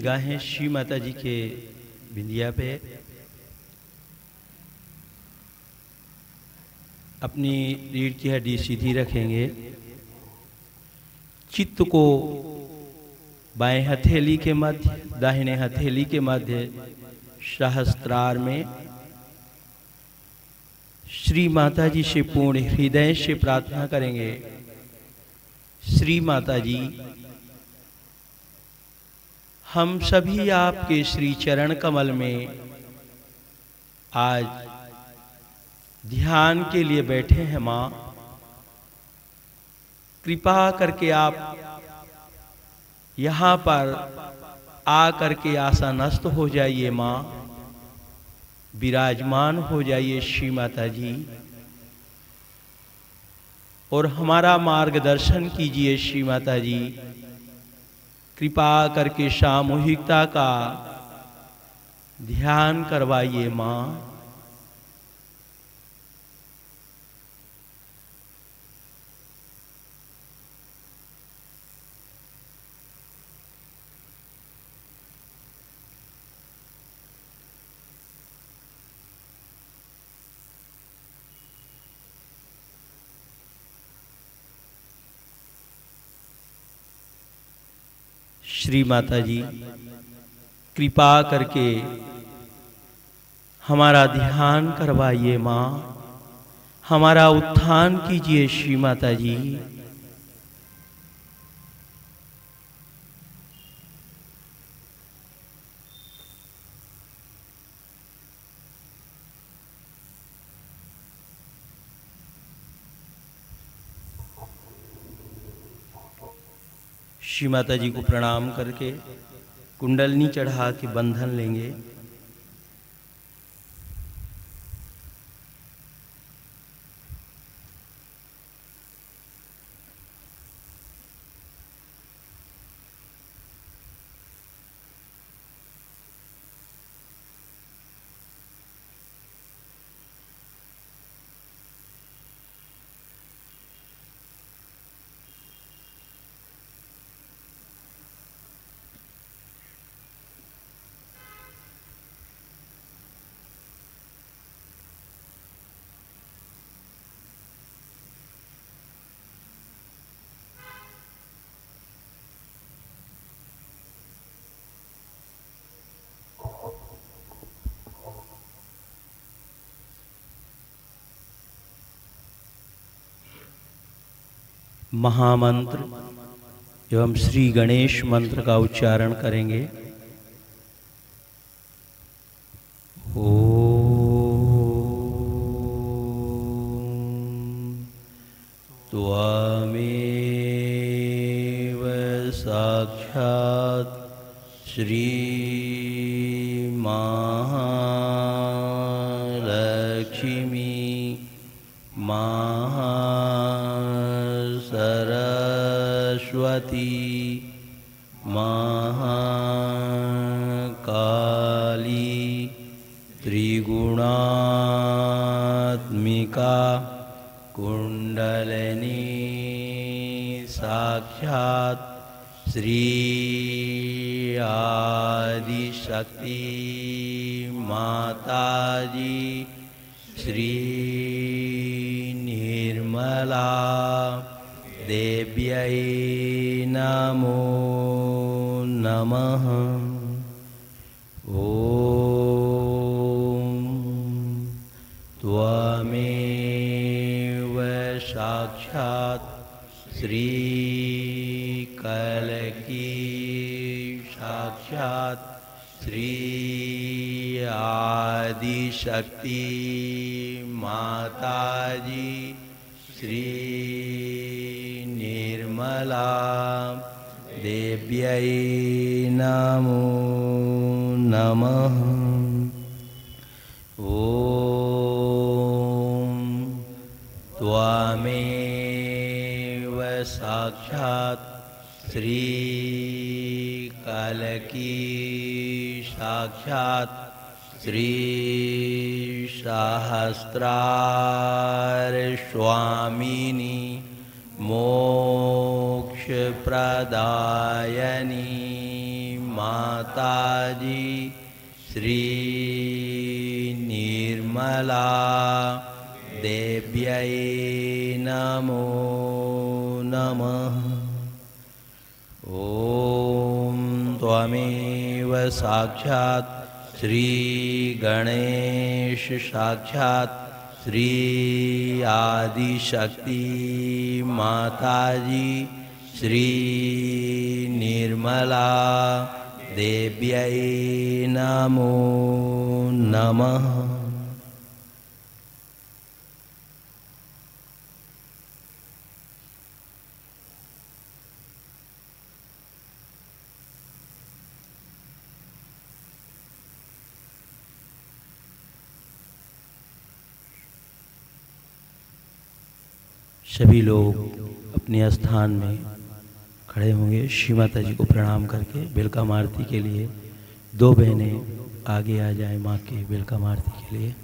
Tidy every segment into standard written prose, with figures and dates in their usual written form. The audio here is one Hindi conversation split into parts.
निगाहें श्री माता जी के बिंदिया पे, अपनी रीढ़ की हड्डी सीधी रखेंगे। चित्त को बाएं हथेली के मध्य, दाहिने हथेली के मध्य सहस्त्रार में श्री माता जी से पूर्ण हृदय से प्रार्थना करेंगे। श्री माता जी, हम सभी आपके श्री चरण कमल में आज ध्यान के लिए बैठे हैं। माँ, कृपा करके आप यहाँ पर आकर के आसनस्थ हो जाइए। माँ, विराजमान हो जाइए श्री माता जी, और हमारा मार्गदर्शन कीजिए श्री माता जी। कृपा करके सामूहिकता का ध्यान करवाइए। माँ, श्री माता जी, कृपा करके हमारा ध्यान करवाइए। माँ, हमारा उत्थान कीजिए श्री माता जी। श्री माता जी को प्रणाम करके कुंडलनी चढ़ा के बंधन लेंगे। महामंत्र एवं श्री गणेश मंत्र का उच्चारण करेंगे। ओम त्वमेव साक्षात् श्री महालक्ष्मी सरस्वती महाकाली त्रिगुणात्मिका कुंडलिनी साक्षात् श्री आदिशक्ति माताजी श्री निर्मला देव्यै नमो नमः। ओम त्वमेव साक्षात् श्री कल्की साक्षात् श्री आदिशक्ति माताजी श्री निर्मला देव्यै नमो नमः। ओम त्वमेव साक्षात् श्री कल्की साक्षात् श्री सहस्रार स्वामिनी मोक्ष प्रदायनी माताजी श्री निर्मला देव्यै नमो नमः। ॐ त्वमेव साक्षात् श्री गणेश साक्षात् श्री आदिशक्ति माताजी श्री निर्मला देव्यै नमो नमः। सभी लोग अपने स्थान में खड़े होंगे। श्री माता जी को प्रणाम करके बेलका आरती के लिए 2 बहनें आगे आ जाएं माँ के बेलका आरती के लिए।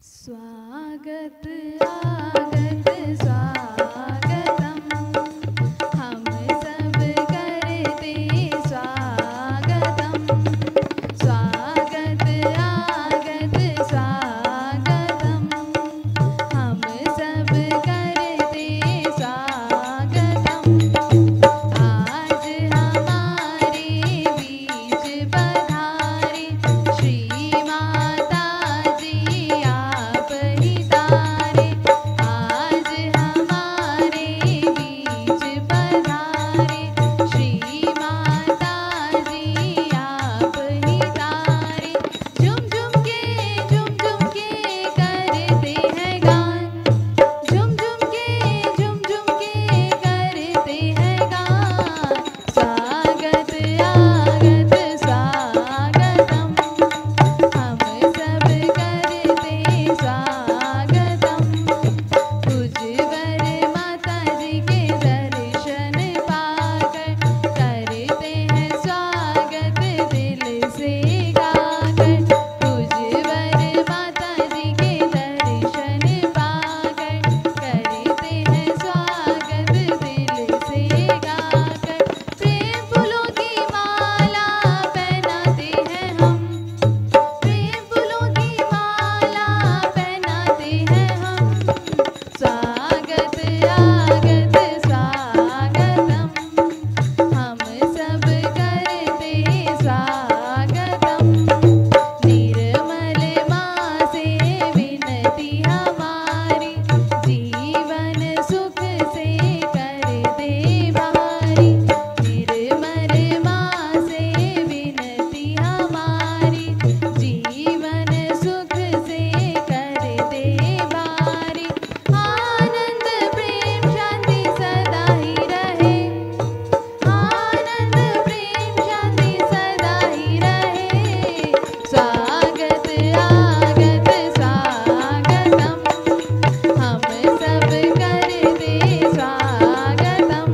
स्वागत आगत स्वागतम, हम सब करते स्वागतम। स्वागत आगत स्वागतम, हम सब करते स्वागतम। आज हमारे बीच पधारे श्री माता जी आप ही तारे। आज हमारे बीच पधारे श्री माता जी आप ही तारे। झुम झुम के करते हैं गान, झुम झुम के करते हैं गान। स्वागत आगत स्वागतम, हम सब करते स्वागतम। उज्जवर माता जी के दर्शन पाकर करते हैं स्वागत दिल से गाकर। उज्जवर माता जी के दर्शन पाकर करते हैं स्वागत दिल से गाकर। प्रेम फूलों की माला पहनाते हैं हम, प्रेम फूलों की माला पहनाते हैं हम। स्वागत आगत स्वागतम, हम सब करते स्वागतम। निर्मल माँ से विनती हमारी, जीवन सुख से कर दे भारी। निर्मल माँ से विनती हमारी, जीवन सुख से कर दे भारी। आनंद प्रेम शांति सदा ही रहे, आनंद प्रेम शांति सदा ही रहे। स्वागत आगत स्वागतम, हम सब करते स्वागतम।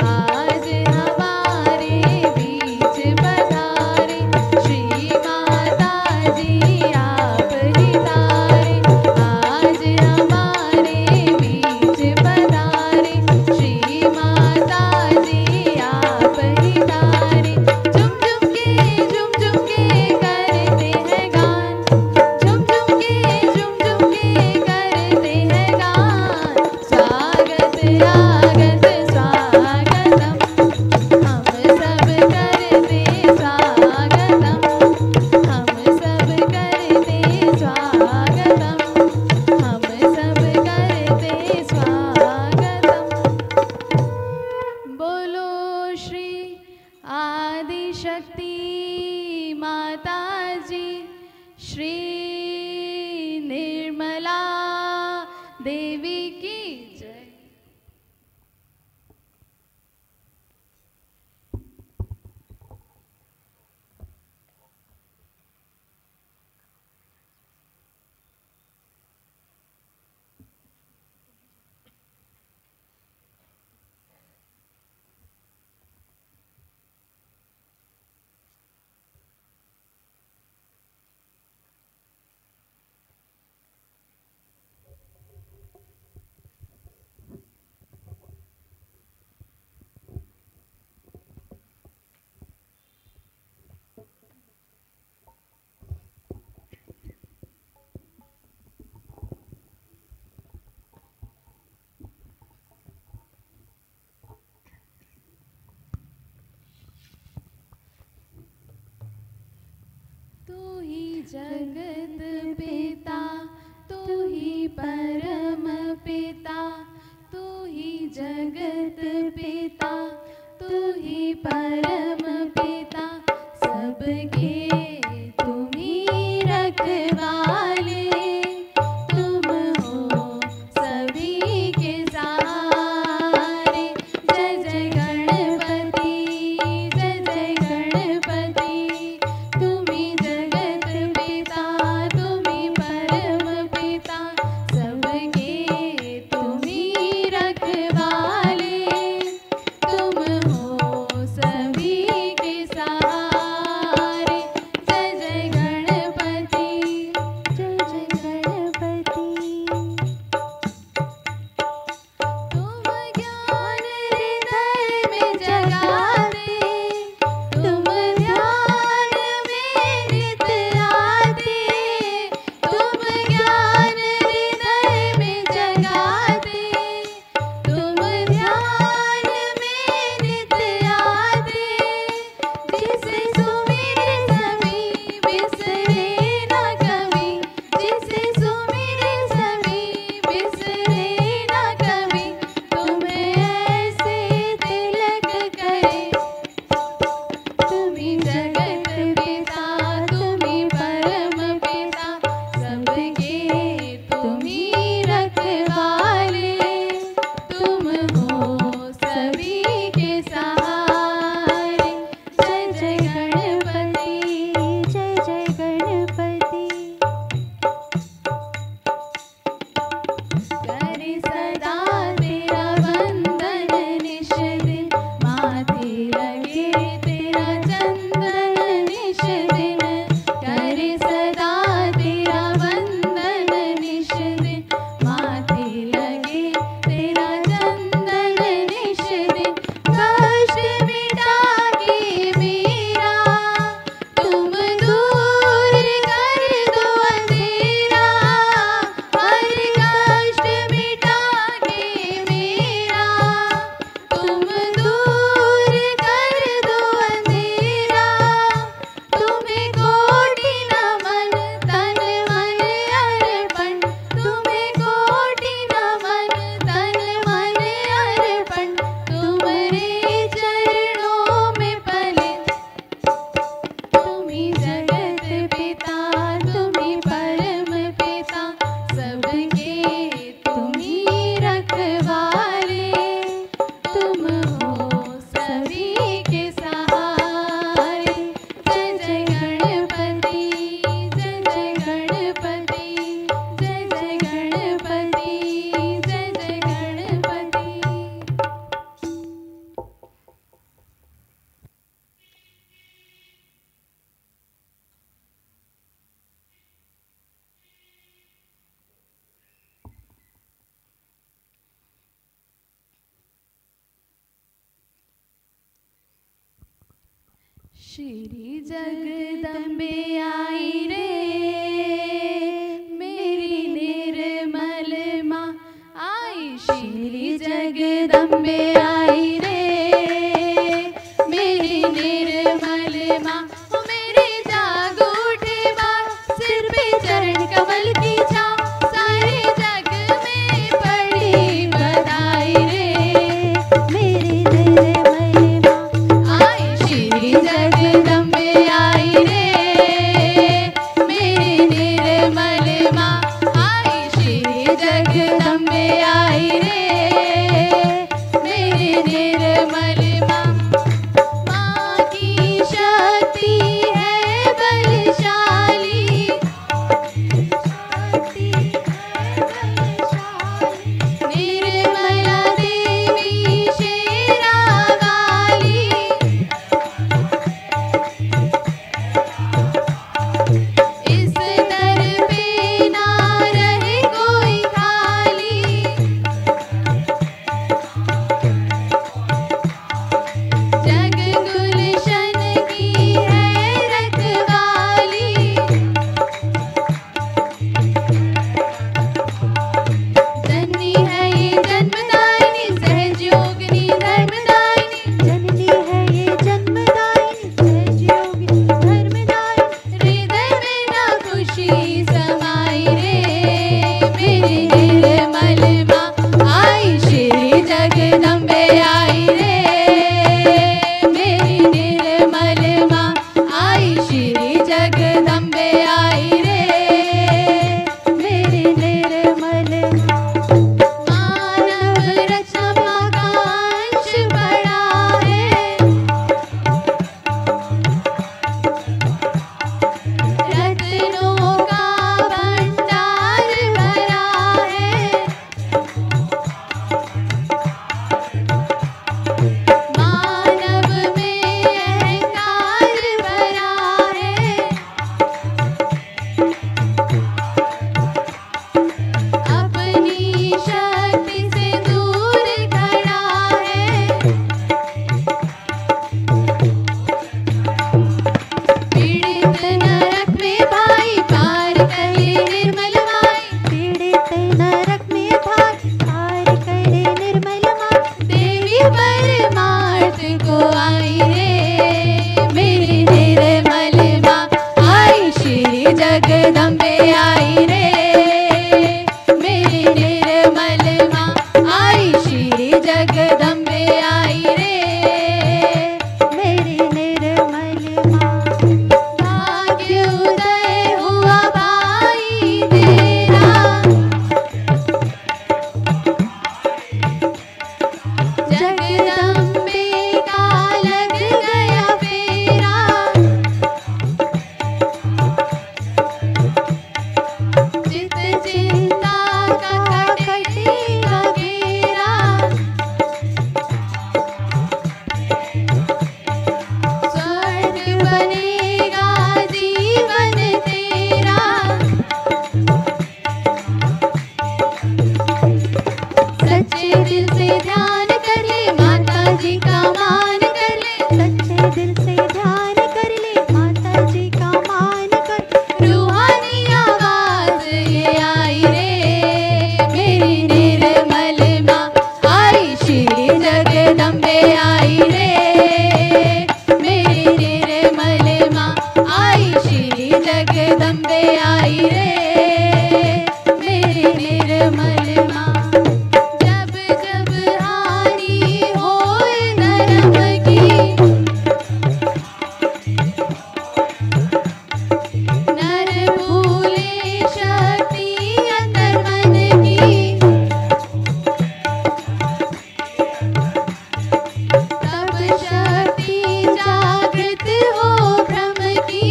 आज हमारे बीच पधारे श्री माता जी आप ही तारे। आज हमारे बीच पधारे श्री माता जी आप ही तारे। झुम झुम के करते हैं गान, झुम झुम के करते हैं गान। स्वागत आगत स्वागतम, हम सब करते स्वागतम। हम सब करते स्वागतम, हम सब करते स्वागतम। बोलो श्री आदिशक्ति माता जी श्री निर्मला देवी की जय। तू ही जगत पिता, तू ही परम पिता, तू ही जगत पिता, तू ही परम पिता, सबके तुम ही रखवाले, तुम हो सभी के सहारे। जय जय गणपति, जय जय गणपति, तुम ही जगत पिता, तुम ही परम पिता, सबके तुम ही रखवाले, तुम हो सभी के सहारे। जय जय गणपति, जय जय गणपति। तुम ज्ञान हृदय में जगाते, तुम ध्यान में नित आते, तुम ज्ञान हृदय में जगाते, तुम ध्यान में नित आते। जिसे सुमिरे सभी बिसरे न कभी, जिसे सुमिरे सभी बिसरे न कभी, तुम्हें ऐसे तिलक करे। तुम ही जगत पिता, तुम ही परम पिता, सबके तुम ही रखवाले, तुम हो सभी के सहारे। जय जय गणपति, जय जय गणपति। करे सदा तेरा वंदन निश दिन, माथे लगे तेरा चंदन निश दिन। करे सदा तेरा वंदन निश दिन, माथे लगे तेरा चंदन निश दिन। कष्ट मिटा के मेरा, तुम दूर कर दो अंधेरा। हर कष्ट मिटा के मेरा, तुम दूर कर दो अंधेरा। तुम्हें कोटि नमन तन मन अर्पण, तुम्हें कोटि नमन तन मन अर्पण। तुम्हारे चरणों में पले, तुम ही जगत पिता, तुम ही परम पिता, सबके तुम ही रखवाले, तुम हो सभी के सहारे। जय जय गणपति, जय जय गणपति, जय जय गणपति, जय जय गणपति। श्री जगदम्बे आई रे, मेरी निर्मल माँ आई। श्री जगदम्बे आई रे, मेरी निर्मल माँ। ओ मेरे जाग उठे बाल, सिर पे चरण कमल की छाँव, सारे जग में पड़ी बधाई रे। मेरी निर्मल माँ आई, श्री जगदम्बे आई रे, मेरी निर्मल माँ आई। श्री जगदम्बे जगदम्बे आई रे मेरी निर्मल माँ। माँ की शक्ति है बलशाली, निर्मला देवी शेरा वाली। इस दर पे ना रहे कोई खाली, जग गुलशन की है रखवाली। जननी है ये जन्मदायिनी सहजयोगिनी धर्मदायिनी, जननी है ये जन्मदायिनी सहजयोगिनी धर्मदायिनी। हृदय में ना खुशी समाई रे मेरी निर्मल माँ। आई श्री जगदम्बे आई रे मेरी निर्मल माँ। आई श्री जगदम्बे आई रे मेरी निर्मल माँ। मानव रचना का अंश बड़ा है, रत्नों का भंडार भरा है। मानव में अहंकार भरा है, अपनी शक्ति से दूर खड़ा है। पीड़ित नरक में भाई पार करे निर्मल माई, पीड़ित नरक में भाई पार करे निर्मल माई। देवी परमार्थ को आई रे मेरी निर्मल माँ। आई श्री जगदम्बे आई रे मेरी निर्मल माँ। आई श्री जगदम्बे आई रे मेरी निर्मल माँ। भाग्य उदय हुआ भाई तेरा, जगदम्बे का लग गया फेरा। चित चिंता का कटेगा घेरा, स्वर्ग बनेगा जीवन तेरा। सच्चे दिल से ध्यान कर ले माता जी का मान कर ले, सच्चे दिल से ध्यान कर ले माता जी का मान कर। रूहानी आवाज ये आई रे मेरी निर्मल माँ। आई श्री जगदम्बे आई रे मेरी निर्मल माँ। आई श्री जगदम्बे आई रे मेरी निर्मल माँ। जब जब हानि होए धर्म की, नर भूले शक्ति अंतर मन की। तब शक्ति जागृत हो भ्रम की,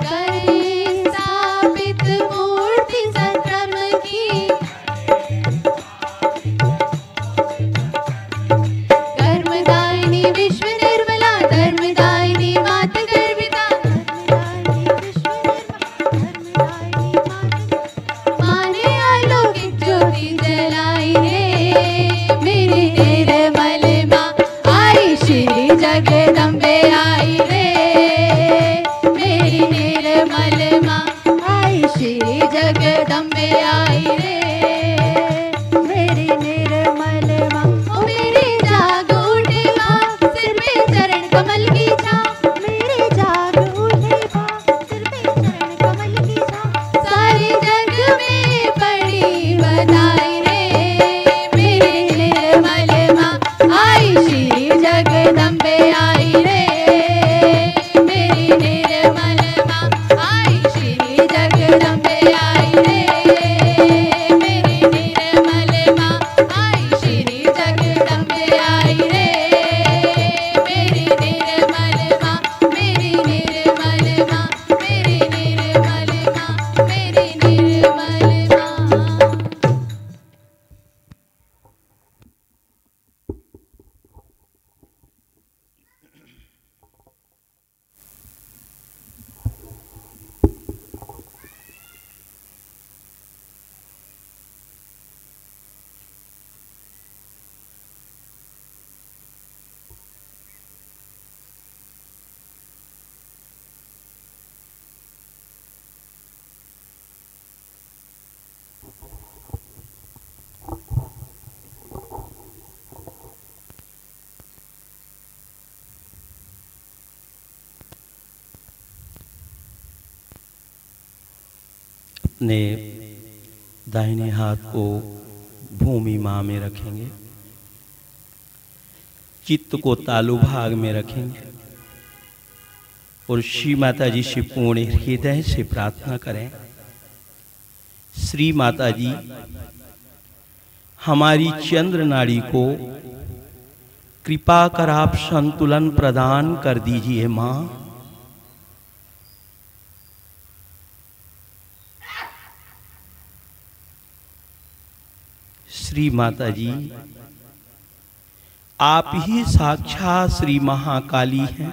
करे स्थापित मूर्ति संभ्रम की। कर्मदायिनी विश्व निर्मला धर्मदायिनी मात गर्विता, माने अलौकिक ज्योति जलाई रे मेरी निर्मल माँ। आई श्री जगदम्बे आई रे मेरी निर्मल माँ। आई श्री जगदम्बे आई रे मेरी निर्मल माँ। ओ मेरे जाग उठे माँ सिर पे चरण कमल की छाँव, मेरे जाग उठे माँ सिर पे चरण कमल की छाँव। सारे जग में पड़ी बधाई रे मेरी निर्मल माँ। आई श्री जगदम्बे आई रे मेरी निर्मल माँ। आई श्री जग जगदम्बे आई रे, मेरी निर्मल माँ आई, श्री जगदम्बे आई रे, मेरी निर्मल माँ, मेरी निर्मल माँ, मेरी निर्मल माँ, मेरी निर्मल माँ। अपने दाहिने हाथ को भूमि माँ में रखेंगे, चित्त को तालु भाग में रखेंगे और श्री माता जी से पूर्ण हृदय से प्रार्थना करें। श्री माता जी, हमारी चंद्र नाड़ी को कृपा कर आप संतुलन प्रदान कर दीजिए माँ। श्री माता जी, आप ही साक्षात श्री महाकाली हैं।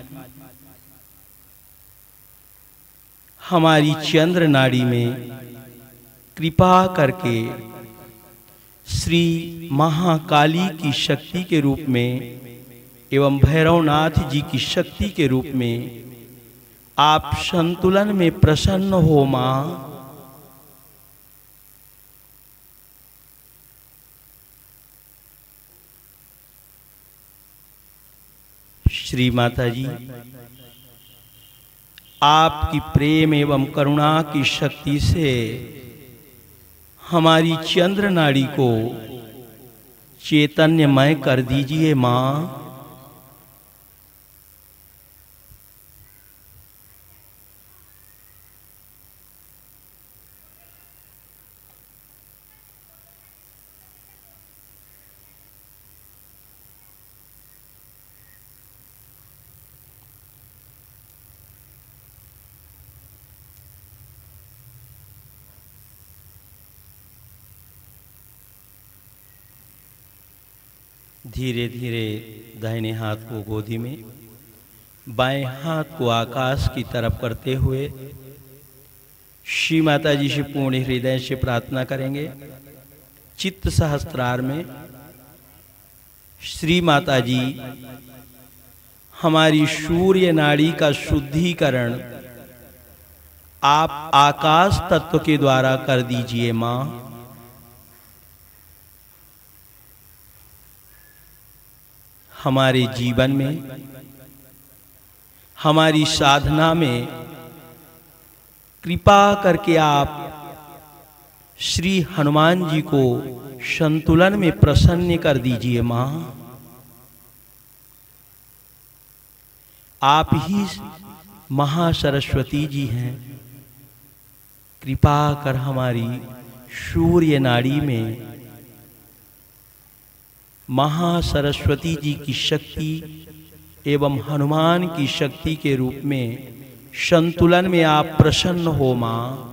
हमारी चंद्र नाड़ी में कृपा करके श्री महाकाली की शक्ति के रूप में एवं भैरवनाथ जी की शक्ति के रूप में आप संतुलन में प्रसन्न हो मां। श्री माता जी, आपकी प्रेम एवं करुणा की शक्ति से हमारी चंद्र नाड़ी को चैतन्यमय कर दीजिए मां। धीरे धीरे दाहिने हाथ को गोदी में, बाएं हाथ को आकाश की तरफ करते हुए श्री माता जी से पूर्ण हृदय से प्रार्थना करेंगे। चित्त सहस्त्रार में श्री माता जी, हमारी सूर्य नाड़ी का शुद्धिकरण आप आकाश तत्व के द्वारा कर दीजिए मां। हमारे जीवन में, हमारी साधना में कृपा करके आप श्री हनुमान जी को संतुलन में प्रसन्न कर दीजिए मां। आप ही महासरस्वती जी हैं। कृपा कर हमारी सूर्य नाड़ी में महासरस्वती जी की शक्ति एवं हनुमान की शक्ति के रूप में संतुलन में आप प्रसन्न हो मां।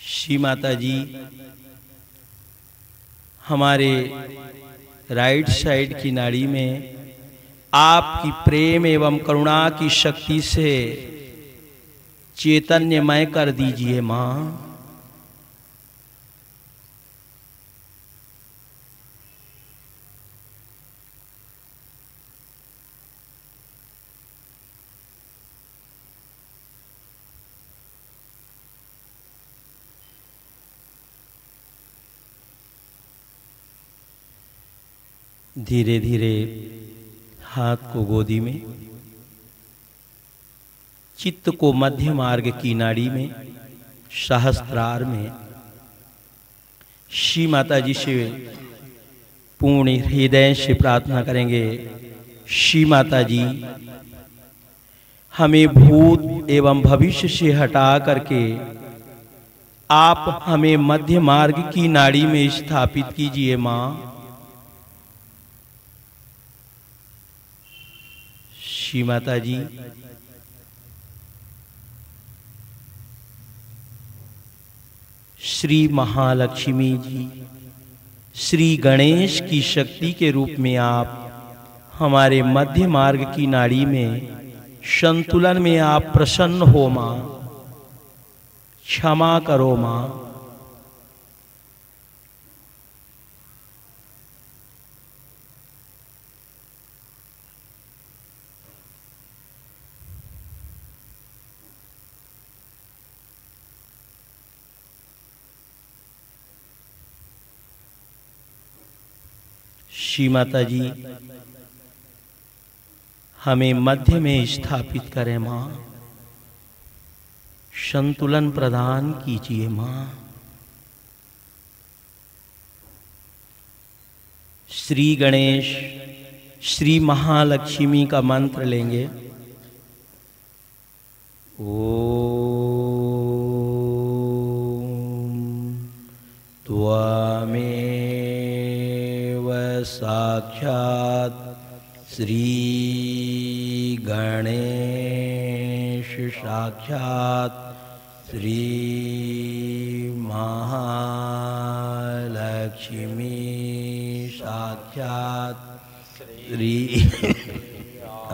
श्री माता जी, हमारे राइट साइड की नाड़ी में आपकी प्रेम एवं करुणा की शक्ति से चैतन्यमय कर दीजिए मां। धीरे धीरे हाथ को गोदी में, चित्त को मध्य मार्ग की नाड़ी में, सहस्त्रार में श्री माता जी से पूर्ण हृदय से प्रार्थना करेंगे। श्री माता जी, हमें भूत एवं भविष्य से हटा करके आप हमें मध्य मार्ग की नाड़ी में स्थापित कीजिए मां। श्री माता जी, श्री महालक्ष्मी जी, श्री गणेश की शक्ति के रूप में आप हमारे मध्य मार्ग की नाड़ी में संतुलन में आप प्रसन्न हो मां। क्षमा करो मां। श्री माता जी, हमें मध्य में स्थापित करें मां। संतुलन प्रदान कीजिए मां। श्री गणेश, श्री महालक्ष्मी का मंत्र लेंगे। ओम त्वमेव साक्षात् श्री गणेश साक्षात् श्री महालक्ष्मी साक्षात् श्री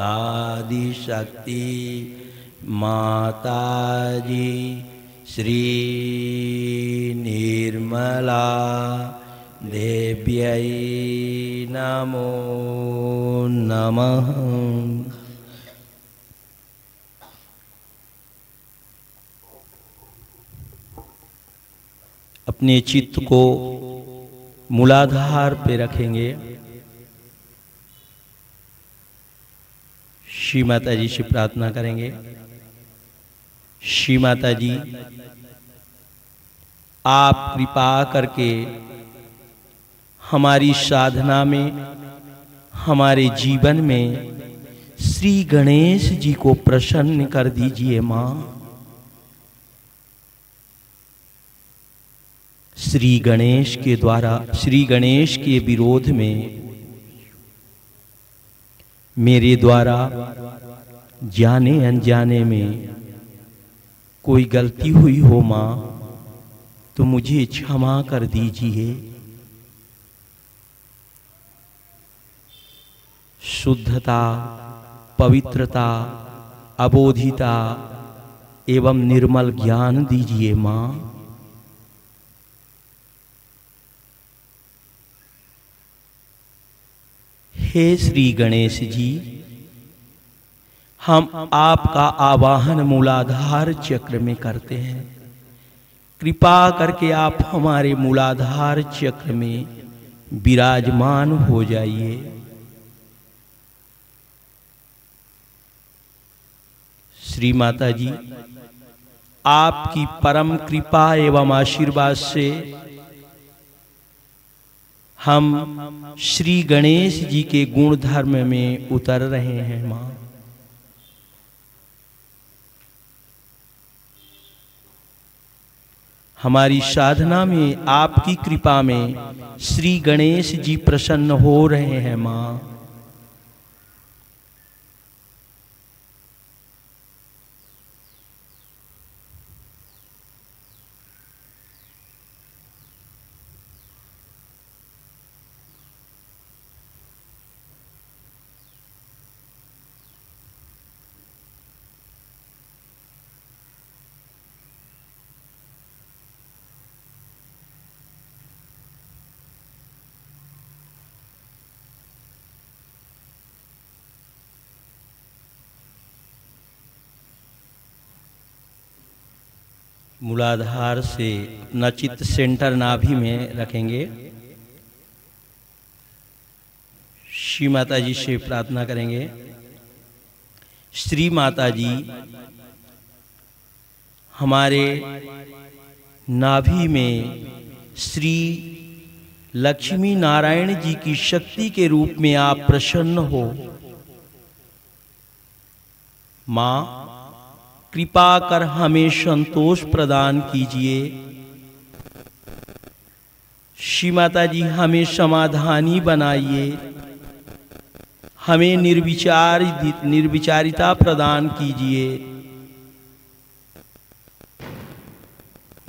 आदिशक्ति माताजी श्री निर्मला देव्यै नमो नमः। अपने चित्त को मूलाधार पे रखेंगे। श्री माता जी से प्रार्थना करेंगे। श्री माता जी, आप कृपा करके हमारी साधना में, हमारे जीवन में श्री गणेश जी को प्रसन्न कर दीजिए मां। श्री गणेश के द्वारा, श्री गणेश के विरोध में मेरे द्वारा जाने अनजाने में कोई गलती हुई हो मां, तो मुझे क्षमा कर दीजिए। शुद्धता, पवित्रता, अबोधिता एवं निर्मल ज्ञान दीजिए मां। हे श्री गणेश जी, हम आपका आवाहन मूलाधार चक्र में करते हैं। कृपा करके आप हमारे मूलाधार चक्र में विराजमान हो जाइए। श्री माता जी, आपकी परम कृपा एवं आशीर्वाद से हम श्री गणेश जी के गुण धर्म में उतर रहे हैं मां। हमारी साधना में आपकी कृपा में श्री गणेश जी प्रसन्न हो रहे हैं मां। मूलाधार से अपना चित्त सेंटर नाभि में रखेंगे। श्री माता जी से प्रार्थना करेंगे। श्री माता जी हमारे नाभि में श्री लक्ष्मी नारायण जी की शक्ति के रूप में आप प्रसन्न हो। मां, कृपा कर हमें संतोष प्रदान कीजिए। श्री माता जी हमें समाधानी बनाइए, हमें निर्विचारिता प्रदान कीजिए।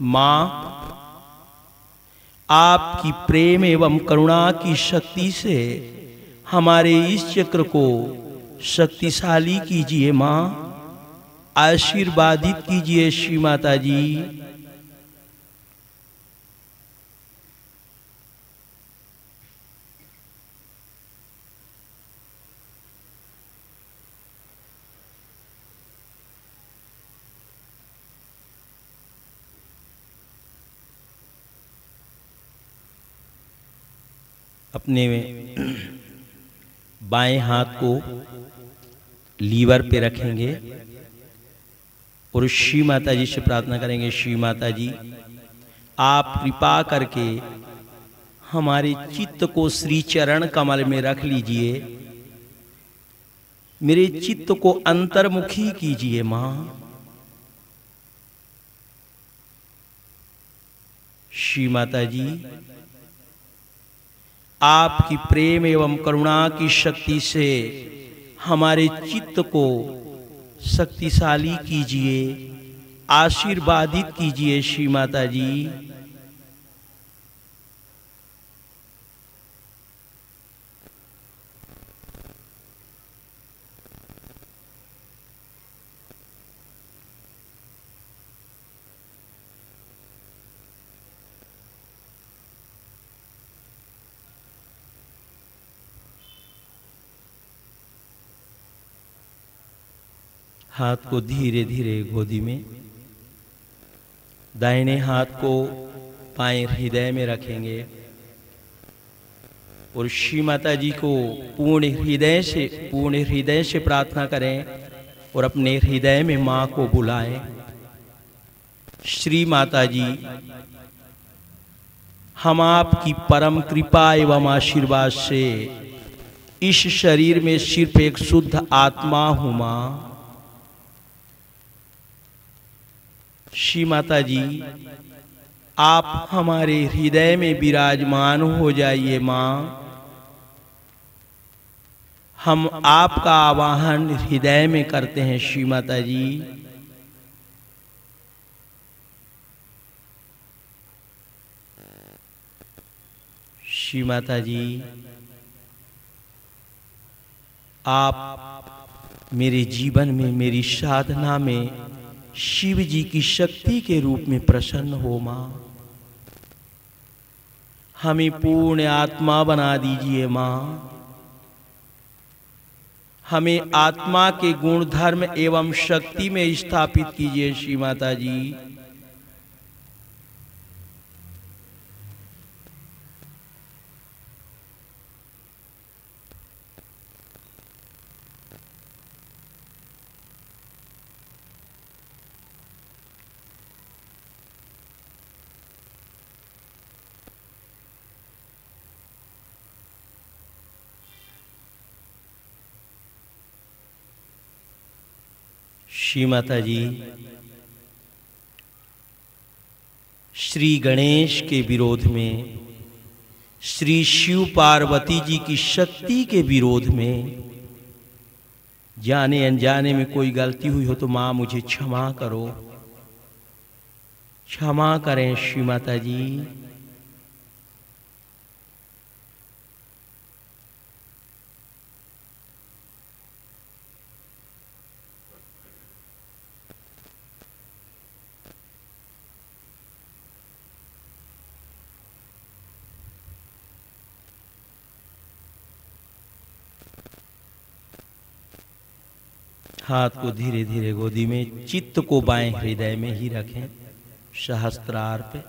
मां, आपकी प्रेम एवं करुणा की शक्ति से हमारे इस चक्र को शक्तिशाली कीजिए। मां, आशीर्वादित कीजिए श्री माता जी। अपने बाएं हाथ को लीवर पे रखेंगे और श्री माता जी से प्रार्थना करेंगे। श्री माता जी, आप कृपा करके हमारे चित्त को श्री चरण कमल में रख लीजिए, मेरे चित्त को अंतर्मुखी कीजिए। मां, श्री माता जी, आपकी प्रेम एवं करुणा की शक्ति से हमारे चित्त को शक्तिशाली कीजिए, आशीर्वादित कीजिए श्री माता जी। हाथ को धीरे धीरे गोदी में, दाहिने हाथ को बाएं हृदय में रखेंगे और श्री माता जी को पूर्ण हृदय से प्रार्थना करें और अपने हृदय में मां को बुलाएं। श्री माता जी, हम आपकी परम कृपा एवं आशीर्वाद से इस शरीर में सिर्फ एक शुद्ध आत्मा हूं। मां, श्री माता जी, आप हमारे हृदय में विराजमान हो जाइए। मां, हम आपका आवाहन हृदय में करते हैं। श्री माता जी, श्री माता जी, आप मेरे जीवन में, मेरी साधना में शिव जी की शक्ति के रूप में प्रसन्न हो। मां, हमें पूर्ण आत्मा बना दीजिए। मां, हमें आत्मा के गुण धर्म एवं शक्ति में स्थापित कीजिए श्री माता जी। श्री माता जी, श्री गणेश के विरोध में, श्री शिव पार्वती जी की शक्ति के विरोध में जाने अनजाने में कोई गलती हुई हो तो मां मुझे क्षमा करो, क्षमा करें श्री माता जी। हाथ को धीरे धीरे गोदी में, चित्त को बाएं हृदय में ही रखें, सहस्त्रार पे।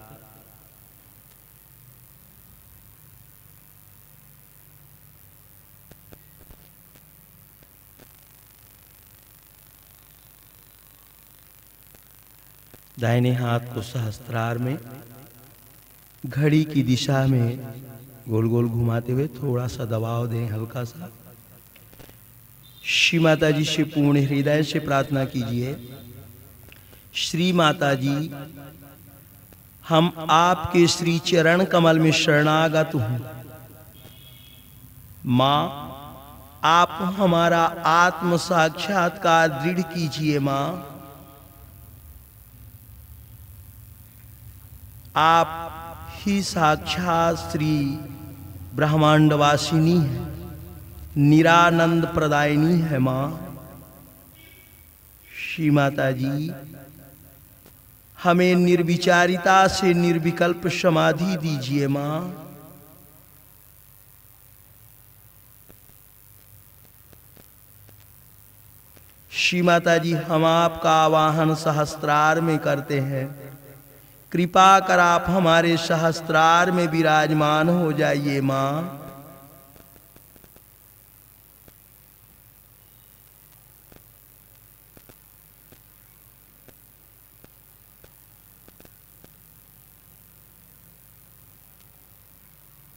दाहिने हाथ को सहस्त्रार में घड़ी की दिशा में गोल गोल घुमाते हुए थोड़ा सा दबाव दें, हल्का सा। श्री माता जी से पूर्ण हृदय से प्रार्थना कीजिए, श्री माता जी हम आपके श्री चरण कमल में शरणागत हूं। मां आप हमारा आत्म साक्षात्कार दृढ़ कीजिए। मां आप ही साक्षात श्री ब्रह्मांडवासिनी है, निरानंद प्रदायिनी है। मां श्री माता जी हमें निर्विचारिता से निर्विकल्प समाधि दीजिए। मां श्री माता जी हम आपका आवाहन सहस्त्रार में करते हैं, कृपा कर आप हमारे सहस्त्रार में विराजमान हो जाइए। मां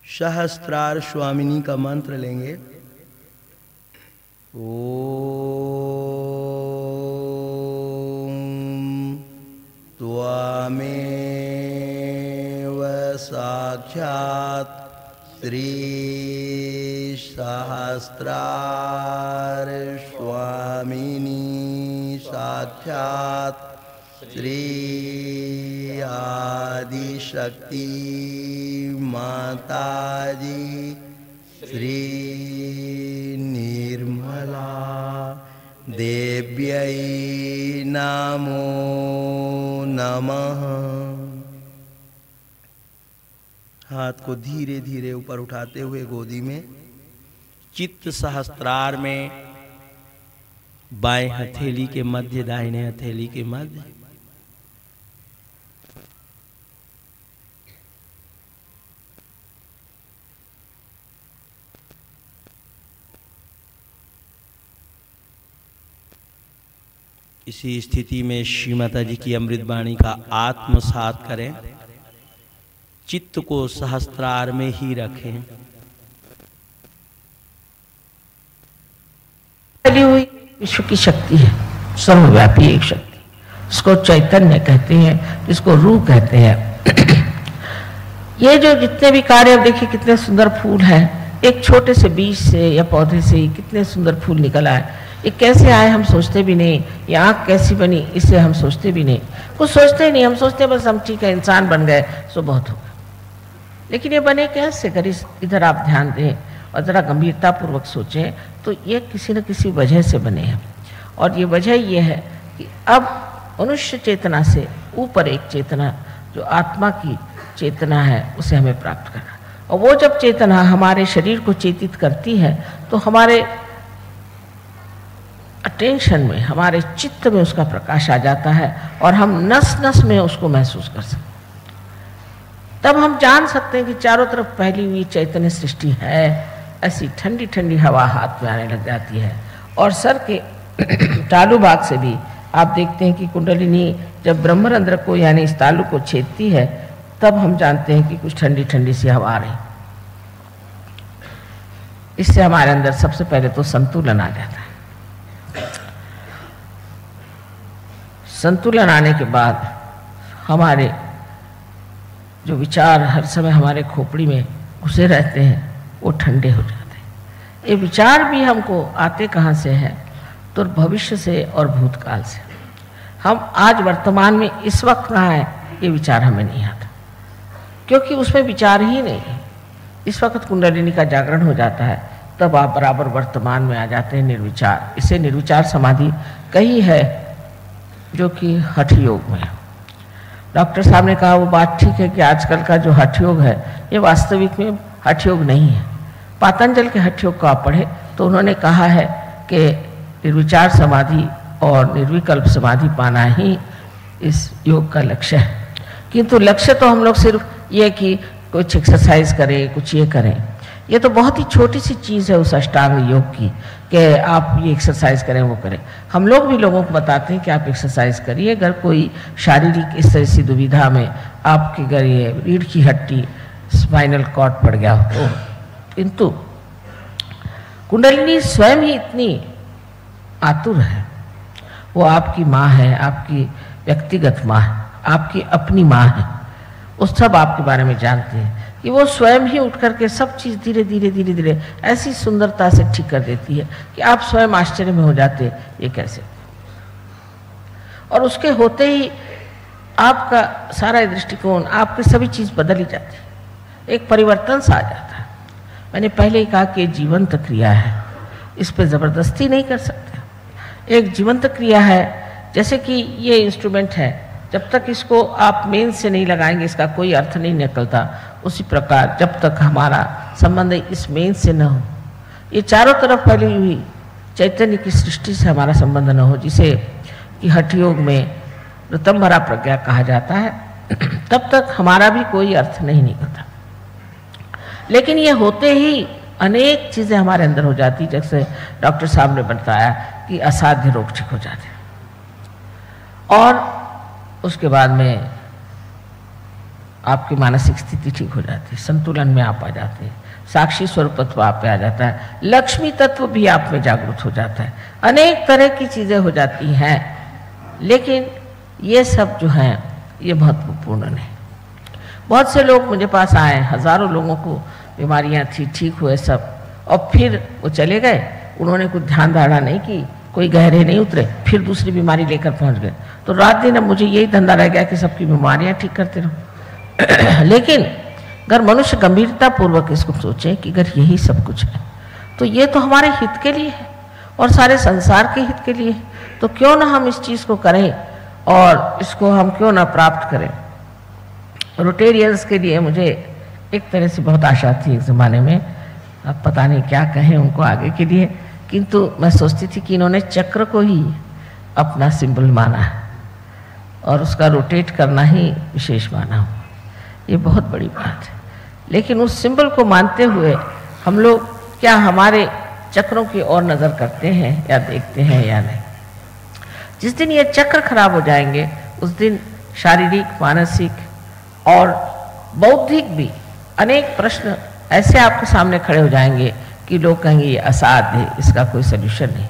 सहस्त्रार स्वामिनी का मंत्र लेंगे। ओम त्वमेव साक्षात् श्री सहस्त्रार स्वामिनी साक्षात् श्री आदिशक्ति माताजी श्री निर्मला देव्यै नमो नमः। हाथ को धीरे धीरे ऊपर उठाते हुए गोदी में चित्त सहस्त्रार में बाएं हथेली के मध्य, दाहिने हथेली के मध्य इसी स्थिति में श्री माता जी की अमृत वाणी का आत्मसात करें, चित्त को सहस्त्रार में ही रखें। फैली हुई विश्व की शक्ति है, सर्वव्यापी एक शक्ति, इसको चैतन्य कहते हैं, इसको रूह कहते हैं। ये जो जितने भी कार्य, अब देखिए कितने सुंदर फूल हैं, एक छोटे से बीज से या पौधे से ही कितने सुंदर फूल निकल आए। ये कैसे आए हम सोचते भी नहीं, ये आँख कैसी बनी इससे हम सोचते भी नहीं, कुछ सोचते नहीं। हम सोचते बस हम ठीक है, इंसान बन गए सो बहुत होगा। लेकिन ये बने कैसे, अगर इधर आप ध्यान दें और ज़रा गंभीरता पूर्वक सोचें तो ये किसी न किसी वजह से बने हैं। और ये वजह ये है कि अब मनुष्य चेतना से ऊपर एक चेतना जो आत्मा की चेतना है उसे हमें प्राप्त करना। और वो जब चेतना हमारे शरीर को चेतित करती है तो हमारे अटेंशन में, हमारे चित्त में उसका प्रकाश आ जाता है और हम नस नस में उसको महसूस कर सकते। तब हम जान सकते हैं कि चारों तरफ फैली हुई चैतन्य सृष्टि है। ऐसी ठंडी ठंडी हवा हाथ में आने लग जाती है और सर के तालु भाग से भी आप देखते हैं कि कुंडलिनी जब ब्रह्मरंध्र को यानी इस तालु को छेदती है तब हम जानते हैं कि कुछ ठंडी ठंडी सी हवा आ रही। इससे हमारे अंदर सबसे पहले तो संतुलन आ जाता है। संतुलन आने के बाद हमारे जो विचार हर समय हमारे खोपड़ी में घुसे रहते हैं वो ठंडे हो जाते हैं। ये विचार भी हमको आते कहाँ से हैं, तो भविष्य से और भूतकाल से। हम आज वर्तमान में इस वक्त कहाँ हैं ये विचार हमें नहीं आता, क्योंकि उसमें विचार ही नहीं है। इस वक्त कुंडलिनी का जागरण हो जाता है तब आप बराबर वर्तमान में आ जाते हैं, निर्विचार। इसे निर्विचार समाधि कही है जो कि हठ योग में है। डॉक्टर साहब ने कहा वो बात ठीक है कि आजकल का जो हठ योग है ये वास्तविक में हठ योग नहीं है। पातंजल के हठ योग को आप पढ़े तो उन्होंने कहा है कि निर्विचार समाधि और निर्विकल्प समाधि पाना ही इस योग का लक्ष्य है। किंतु लक्ष्य तो हम लोग सिर्फ ये कि कुछ एक्सरसाइज करें, कुछ ये करें, ये तो बहुत ही छोटी सी चीज़ है उस अष्टांग योग की। कि आप ये एक्सरसाइज करें वो करें। हम लोग भी लोगों को बताते हैं कि आप एक्सरसाइज करिए। अगर कोई शारीरिक इस तरह से दुविधा में आपके घर ये रीढ़ की हड्डी स्पाइनल कॉर्ड पड़ गया हो तो, किंतु कुंडलिनी स्वयं ही इतनी आतुर है। वो आपकी माँ है, आपकी व्यक्तिगत माँ है, आपकी अपनी माँ है। उस सब आपके बारे में जानते हैं कि वो स्वयं ही उठ करके सब चीज़ धीरे धीरे धीरे धीरे ऐसी सुंदरता से ठीक कर देती है कि आप स्वयं आश्चर्य में हो जाते ये कैसे। और उसके होते ही आपका सारा दृष्टिकोण, आपकी सभी चीज़ बदल ही जाती है, एक परिवर्तन सा आ जाता है। मैंने पहले ही कहा कि ये जीवंत क्रिया है, इस पर ज़बरदस्ती नहीं कर सकते। एक जीवंत क्रिया है, जैसे कि ये इंस्ट्रूमेंट है, जब तक इसको आप मेन से नहीं लगाएंगे इसका कोई अर्थ नहीं निकलता। उसी प्रकार जब तक हमारा संबंध इस मेन से न हो, ये चारों तरफ फैली हुई चैतन्य की सृष्टि से हमारा संबंध न हो, जिसे कि हठ योग में ऋतंभरा प्रज्ञा कहा जाता है, तब तक हमारा भी कोई अर्थ नहीं निकलता। लेकिन ये होते ही अनेक चीज़ें हमारे अंदर हो जाती, जैसे डॉक्टर साहब ने बताया कि असाध्य रोग ठीक हो जाते हैं और उसके बाद में आपकी मानसिक स्थिति ठीक हो जाती है, संतुलन में आप आ जाते हैं, साक्षी स्वरूपत्व आप पे आ जाता है, लक्ष्मी तत्व भी आप में जागृत हो जाता है, अनेक तरह की चीज़ें हो जाती हैं। लेकिन ये सब जो हैं ये महत्वपूर्ण नहीं। बहुत से लोग मुझे पास आए, हज़ारों लोगों को बीमारियां थी, ठीक हुए सब, और फिर वो चले गए, उन्होंने कुछ ध्यान धारणा नहीं की, कोई गहरे नहीं उतरे, फिर दूसरी बीमारी लेकर पहुंच गए। तो रात दिन अब मुझे यही धंधा रह गया कि सबकी बीमारियां ठीक करते रहो। लेकिन अगर मनुष्य गंभीरता पूर्वक इसको सोचे कि अगर यही सब कुछ है तो ये तो हमारे हित के लिए है और सारे संसार के हित के लिए है, तो क्यों ना हम इस चीज़ को करें और इसको हम क्यों ना प्राप्त करें। रोटेरियंस के लिए मुझे एक तरह से बहुत आशा थी एक ज़माने में, अब पता नहीं क्या कहें उनको आगे के लिए, किंतु मैं सोचती थी कि इन्होंने चक्र को ही अपना सिंबल माना है और उसका रोटेट करना ही विशेष माना हो, ये बहुत बड़ी बात है। लेकिन उस सिंबल को मानते हुए हम लोग क्या हमारे चक्रों की ओर नज़र करते हैं या देखते हैं या नहीं। जिस दिन ये चक्र खराब हो जाएंगे उस दिन शारीरिक, मानसिक और बौद्धिक भी अनेक प्रश्न ऐसे आपके सामने खड़े हो जाएंगे कि लोग कहेंगे ये असाध्य है, इसका कोई सल्यूशन नहीं।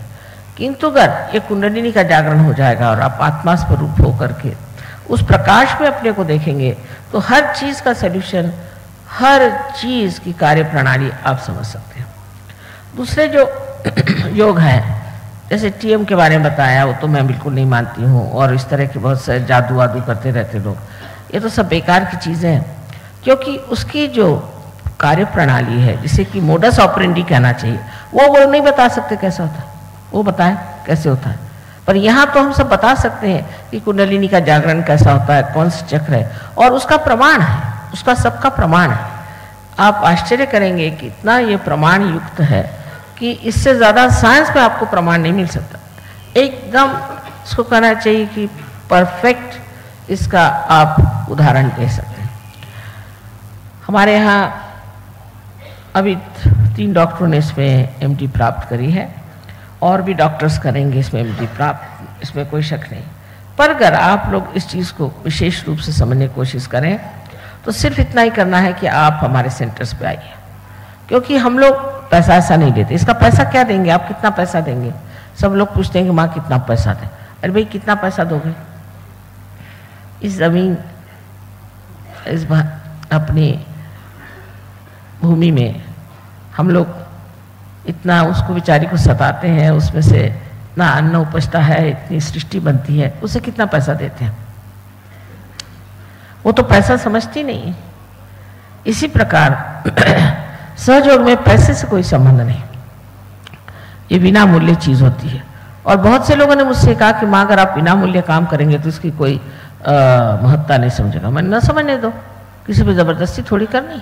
किंतु अगर ये कुंडलिनी का जागरण हो जाएगा और आप आत्मा स्वरूप होकर के उस प्रकाश में अपने को देखेंगे तो हर चीज़ का सल्यूशन, हर चीज़ की कार्य प्रणाली आप समझ सकते हैं। दूसरे जो योग हैं, जैसे टीएम के बारे में बताया, वो तो मैं बिल्कुल नहीं मानती हूँ, और इस तरह के बहुत से जादू वादू करते रहते लोग, ये तो सब बेकार की चीज़ें हैं, क्योंकि उसकी जो कार्य प्रणाली है जिसे कि मोडस ऑपरेंडी कहना चाहिए, वो नहीं बता सकते कैसा होता है, वो बताएं कैसे होता है। पर यहाँ तो हम सब बता सकते हैं कि कुंडलिनी का जागरण कैसा होता है, कौन सा चक्र है, और उसका प्रमाण है, उसका सबका प्रमाण है। आप आश्चर्य करेंगे कि इतना ये प्रमाण युक्त है कि इससे ज़्यादा साइंस में आपको प्रमाण नहीं मिल सकता। एकदम इसको कहना चाहिए कि परफेक्ट इसका आप उदाहरण दे सकते हैं। हमारे यहाँ अभी 3 डॉक्टरों ने इसमें एमडी प्राप्त करी है और भी डॉक्टर्स करेंगे इसमें एमडी प्राप्त, इसमें कोई शक नहीं। पर अगर आप लोग इस चीज़ को विशेष रूप से समझने की कोशिश करें तो सिर्फ इतना ही करना है कि आप हमारे सेंटर्स पे आइए, क्योंकि हम लोग पैसा ऐसा नहीं देते। इसका पैसा क्या देंगे, आप कितना पैसा देंगे? सब लोग पूछते हैं कि माँ कितना पैसा दें। अरे भाई कितना पैसा दोगे? इस ज़मीन, इस अपनी भूमि में हम लोग इतना उसको बेचारी को सताते हैं, उसमें से इतना अन्न उपजता है, इतनी सृष्टि बनती है, उसे कितना पैसा देते हैं? वो तो पैसा समझती नहीं है। इसी प्रकार सहयोग में पैसे से कोई संबंध नहीं, ये बिना मूल्य चीज़ होती है। और बहुत से लोगों ने मुझसे कहा कि माँ अगर आप बिना मूल्य काम करेंगे तो इसकी कोई महत्ता नहीं समझेगा। मैंने न समझने दो, किसी पे ज़बरदस्ती थोड़ी करनी।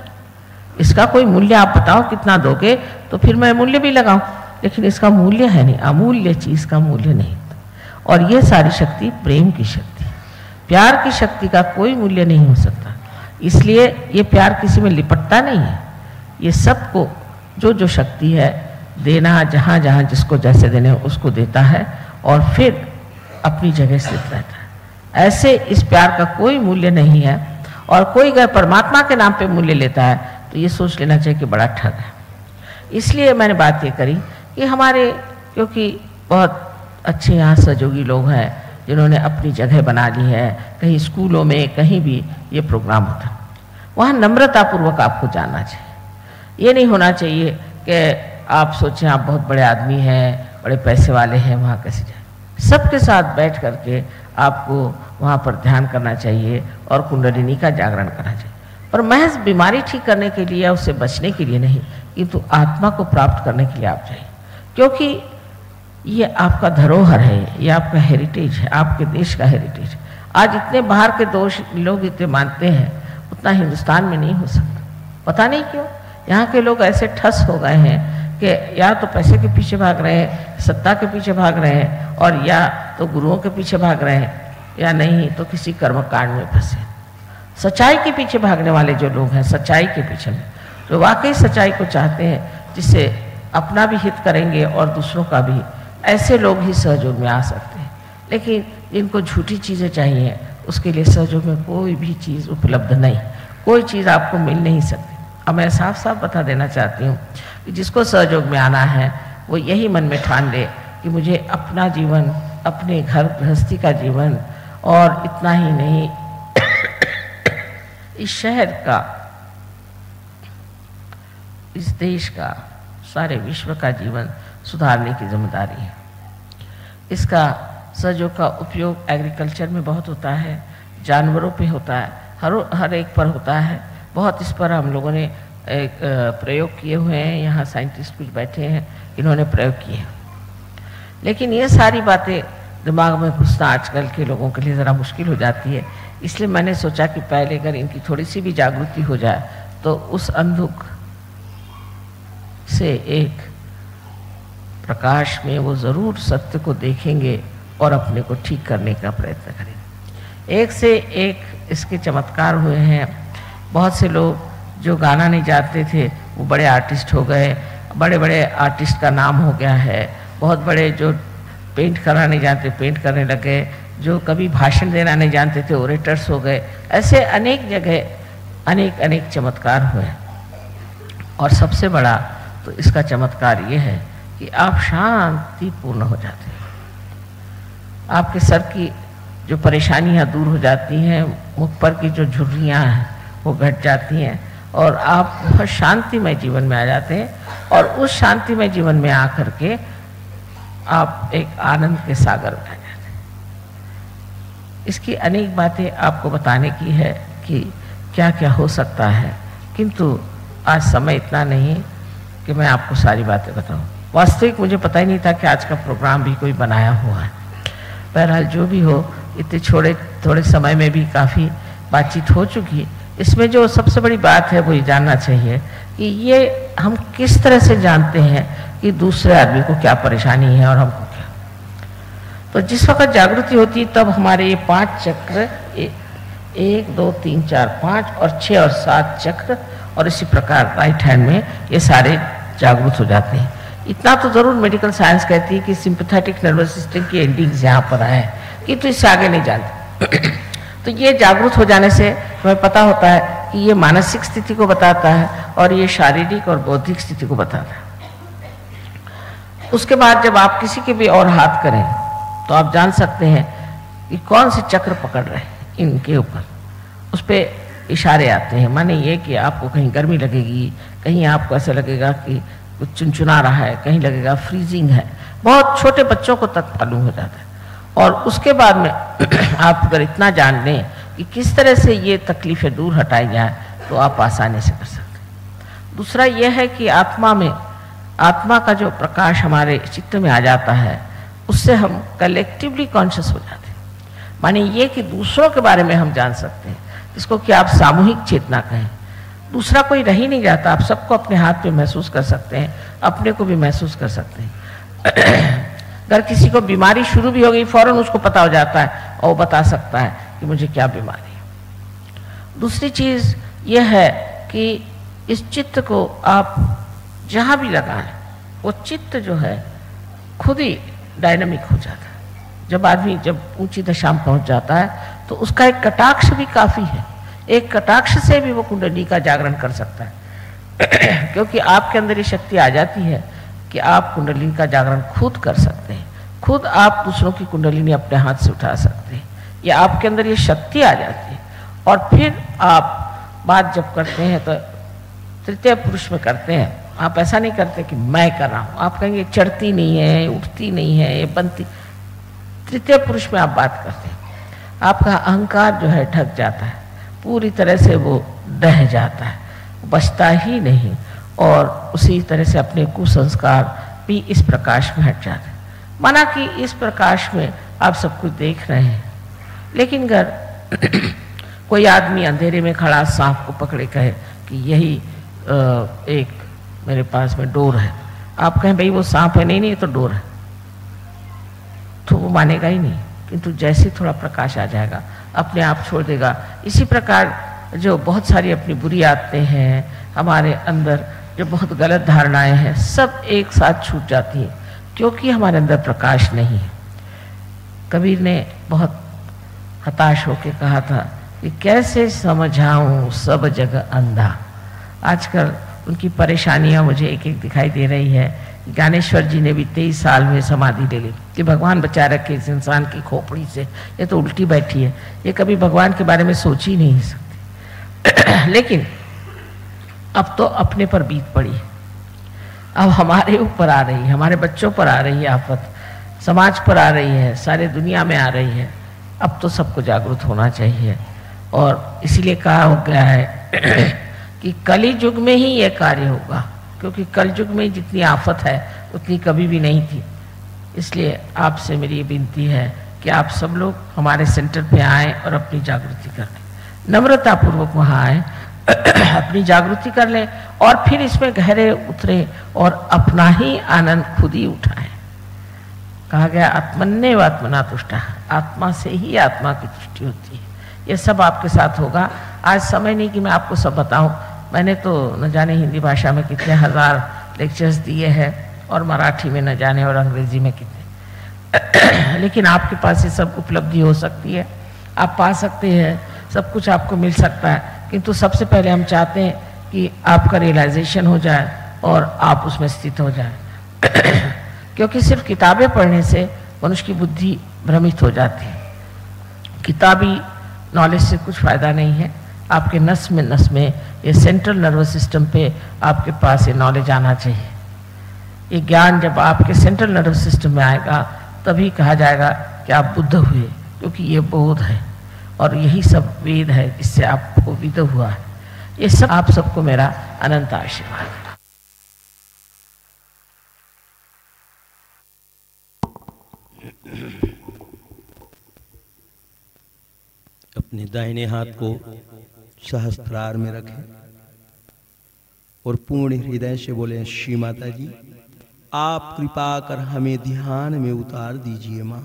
इसका कोई मूल्य आप बताओ कितना दोगे तो फिर मैं मूल्य भी लगाऊं, लेकिन इसका मूल्य है नहीं, अमूल्य चीज़ का मूल्य नहीं। और ये सारी शक्ति प्रेम की शक्ति, प्यार की शक्ति का कोई मूल्य नहीं हो सकता। इसलिए ये प्यार किसी में लिपटता नहीं है, ये सबको जो जो शक्ति है देना, जहाँ जहाँ जिसको जैसे देने उसको देता है और फिर अपनी जगह स्थित रहता है। ऐसे इस प्यार का कोई मूल्य नहीं है। और कोई अगर परमात्मा के नाम पे मूल्य लेता है तो ये सोच लेना चाहिए कि बड़ा ठग है। इसलिए मैंने बात ये करी कि हमारे, क्योंकि बहुत अच्छे यहाँ सहयोगी लोग हैं जिन्होंने अपनी जगह बना ली है, कहीं स्कूलों में कहीं भी ये प्रोग्राम होता है, वहाँ नम्रतापूर्वक आपको जाना चाहिए। ये नहीं होना चाहिए कि आप सोचें आप बहुत बड़े आदमी हैं, बड़े पैसे वाले हैं, वहाँ कैसे जाए। सबके साथ बैठ करके आपको वहाँ पर ध्यान करना चाहिए और कुंडलिनी का जागरण करना चाहिए। पर महज बीमारी ठीक करने के लिए या उससे बचने के लिए नहीं, किंतु आत्मा को प्राप्त करने के लिए आप चाहिए, क्योंकि ये आपका धरोहर है, ये आपका हेरिटेज है, आपके देश का हेरिटेज है। आज इतने बाहर के दोष लोग इतने मानते हैं, उतना हिंदुस्तान में नहीं हो सकता। पता नहीं क्यों यहाँ के लोग ऐसे ठस हो गए हैं कि या तो पैसे के पीछे भाग रहे हैं, सत्ता के पीछे भाग रहे हैं, और या तो गुरुओं के पीछे भाग रहे हैं, या नहीं तो किसी कर्मकांड में फंसे। सच्चाई के पीछे भागने वाले जो लोग हैं, सच्चाई के पीछे में, जो वाकई सच्चाई को चाहते हैं, जिससे अपना भी हित करेंगे और दूसरों का भी, ऐसे लोग ही सहयोग में आ सकते हैं। लेकिन जिनको झूठी चीज़ें चाहिए, उसके लिए सहयोग में कोई भी चीज़ उपलब्ध नहीं, कोई चीज़ आपको मिल नहीं सकती। अब मैं साफ साफ बता देना चाहती हूँ कि जिसको सहयोग में आना है वो यही मन में ठान ले कि मुझे अपना जीवन, अपने घर गृहस्थी का जीवन, और इतना ही नहीं इस शहर का, इस देश का, सारे विश्व का जीवन सुधारने की जिम्मेदारी है। इसका सहयोग का उपयोग एग्रीकल्चर में बहुत होता है, जानवरों पे होता है, हर एक पर होता है। बहुत इस पर हम लोगों ने एक प्रयोग किए हुए हैं। यहाँ साइंटिस्ट कुछ बैठे हैं, इन्होंने प्रयोग किए हैं। लेकिन ये सारी बातें दिमाग में घुसना आजकल के लोगों के लिए ज़रा मुश्किल हो जाती है। इसलिए मैंने सोचा कि पहले अगर इनकी थोड़ी सी भी जागृति हो जाए तो उस अंधुक से एक प्रकाश में वो ज़रूर सत्य को देखेंगे और अपने को ठीक करने का प्रयत्न करेंगे। एक से एक इसके चमत्कार हुए हैं। बहुत से लोग जो गाना नहीं जानते थे वो बड़े आर्टिस्ट हो गए, बड़े बड़े आर्टिस्ट का नाम हो गया है। बहुत बड़े जो पेंट करना नहीं जानते पेंट करने लगे, जो कभी भाषण देना नहीं जानते थे ओरेटर्स हो गए। ऐसे अनेक जगह अनेक अनेक चमत्कार हुए। और सबसे बड़ा तो इसका चमत्कार ये है कि आप शांतिपूर्ण हो जाते हैं। आपके सर की जो परेशानियां दूर हो जाती हैं, मुख पर की जो झुर्रियाँ हैं वो घट जाती हैं और आप बहुत शांतिमय जीवन में आ जाते हैं। और उस शांतिमय जीवन में आकर के आप एक आनंद के सागर में आ जाते हैं। इसकी अनेक बातें आपको बताने की है कि क्या क्या हो सकता है, किंतु आज समय इतना नहीं कि मैं आपको सारी बातें बताऊं। वास्तविक मुझे पता ही नहीं था कि आज का प्रोग्राम भी कोई बनाया हुआ है। बहरहाल जो भी हो, इतने थोड़े समय में भी काफ़ी बातचीत हो चुकी है। इसमें जो सबसे बड़ी बात है वो ये जानना चाहिए कि ये हम किस तरह से जानते हैं कि दूसरे आदमी को क्या परेशानी है और हमको क्या। तो जिस वक्त जागृति होती है तब हमारे ये 5 चक्र, 1 2 3 4 5 और 6 और 7 चक्र, और इसी प्रकार राइट हैंड में ये सारे जागृत हो जाते हैं। इतना तो ज़रूर मेडिकल साइंस कहती है कि सिंपैथेटिक नर्वस सिस्टम की एंडिंग्स यहाँ पर आए, कि तो इससे आगे नहीं जानते। तो ये जागरूक हो जाने से हमें पता होता है कि ये मानसिक स्थिति को बताता है और ये शारीरिक और बौद्धिक स्थिति को बताता है। उसके बाद जब आप किसी के भी और हाथ करें तो आप जान सकते हैं कि कौन से चक्र पकड़ रहे हैं इनके ऊपर, उस पर इशारे आते हैं। माने ये कि आपको कहीं गर्मी लगेगी, कहीं आपको ऐसा लगेगा कि कुछ चुनचुना रहा है, कहीं लगेगा फ्रीजिंग है। बहुत छोटे बच्चों को तक मालूम हो जाता है। और उसके बाद में आप अगर इतना जान लें कि किस तरह से ये तकलीफ़ें दूर हटाई जाए तो आप आसानी से कर सकते हैं। दूसरा यह है कि आत्मा का जो प्रकाश हमारे चित्त में आ जाता है उससे हम कलेक्टिवली कॉन्शियस हो जाते हैं। माने ये कि दूसरों के बारे में हम जान सकते हैं, इसको कि आप सामूहिक चेतना कहें। दूसरा कोई रह ही नहीं जाता, आप सबको अपने हाथ पे महसूस कर सकते हैं, अपने को भी महसूस कर सकते हैं। अगर किसी को बीमारी शुरू भी हो गई फौरन उसको पता हो जाता है और वो बता सकता है कि मुझे क्या बीमारी है। दूसरी चीज़ यह है कि इस चित्त को आप जहाँ भी लगाएं वो चित्त जो है खुद ही डायनामिक हो जाता है। जब आदमी जब ऊंची दशा में पहुंच जाता है तो उसका एक कटाक्ष भी काफी है, एक कटाक्ष से भी वो कुंडली का जागरण कर सकता है क्योंकि आपके अंदर ये शक्ति आ जाती है कि आप कुंडली का जागरण खुद कर सकते हैं, खुद आप दूसरों की कुंडली अपने हाथ से उठा सकते हैं, ये आपके अंदर ये शक्ति आ जाती है। और फिर आप बात जब करते हैं तो तृतीय पुरुष में करते हैं, आप ऐसा नहीं करते कि मैं कर रहा हूँ, आप कहेंगे चढ़ती नहीं है, उठती नहीं है, ये बनती। तृतीय पुरुष में आप बात करते हैं, आपका अहंकार जो है ढक जाता है, पूरी तरह से वो दह जाता है, बचता ही नहीं, और उसी तरह से अपने कुसंस्कार भी इस प्रकाश में हट जाते हैं। माना कि इस प्रकाश में आप सब कुछ देख रहे हैं, लेकिन अगर कोई आदमी अंधेरे में खड़ा सांप को पकड़े कहे कि यही एक मेरे पास में डोर है, आप कहें भाई वो सांप है, नहीं नहीं ये तो डोर है, तो वो मानेगा ही नहीं। किंतु जैसे थोड़ा प्रकाश आ जाएगा अपने आप छोड़ देगा। इसी प्रकार जो बहुत सारी अपनी बुरी आदतें हैं हमारे अंदर, जो बहुत गलत धारणाएं हैं, सब एक साथ छूट जाती हैं क्योंकि हमारे अंदर प्रकाश नहीं है। कबीर ने बहुत हताश होकर कहा था कि कैसे समझाऊं सब जगह अंधा। आजकल उनकी परेशानियां मुझे एक एक दिखाई दे रही है। ज्ञानेश्वर जी ने भी 23 साल में समाधि ले ली कि भगवान बचा रखे इस इंसान की खोपड़ी से, ये तो उल्टी बैठी है, ये कभी भगवान के बारे में सोच ही नहीं सकती लेकिन अब तो अपने पर बीत पड़ी है, अब हमारे ऊपर आ रही है, हमारे बच्चों पर आ रही है आफत, समाज पर आ रही है, सारे दुनिया में आ रही है। अब तो सबको जागरूक होना चाहिए। और इसीलिए कहा हो गया है कि कली युग में ही ये कार्य होगा, क्योंकि कल युग में जितनी आफत है उतनी कभी भी नहीं थी। इसलिए आपसे मेरी ये विनती है कि आप सब लोग हमारे सेंटर पे आएँ और अपनी जागृति कर लें, नम्रतापूर्वक वहाँ आएँ अपनी जागृति कर लें और फिर इसमें गहरे उतरे और अपना ही आनंद खुद ही उठाएं। कहा गया आत्मन्य व आत्मना तुष्टा, आत्मा से ही आत्मा की तुष्टि होती है। ये सब आपके साथ होगा। आज समय नहीं कि मैं आपको सब बताऊं, मैंने तो न जाने हिंदी भाषा में कितने हजार लेक्चर्स दिए हैं और मराठी में न जाने और अंग्रेजी में कितने लेकिन आपके पास ये सब उपलब्धि हो सकती है, आप पा सकते हैं, सब कुछ आपको मिल सकता है। किंतु सबसे पहले हम चाहते हैं कि आपका रियलाइजेशन हो जाए और आप उसमें स्थित हो जाए क्योंकि सिर्फ किताबें पढ़ने से मनुष्य की बुद्धि भ्रमित हो जाती है। किताबी नॉलेज से कुछ फायदा नहीं है। आपके नस में ये सेंट्रल नर्वस सिस्टम पे आपके पास ये नॉलेज आना चाहिए। ये ज्ञान जब आपके सेंट्रल नर्वस सिस्टम में आएगा तभी कहा जाएगा कि आप बुद्ध हुए, क्योंकि ये बोध है और यही सब वेद है जिससे आपको विद हुआ है। ये सब आप सबको मेरा अनंत आशीर्वाद है। अपने दाहिने हाथ को सहस्त्रार में रखें और पूर्ण हृदय से बोले, श्री माता जी आप कृपा कर हमें ध्यान में उतार दीजिए माँ।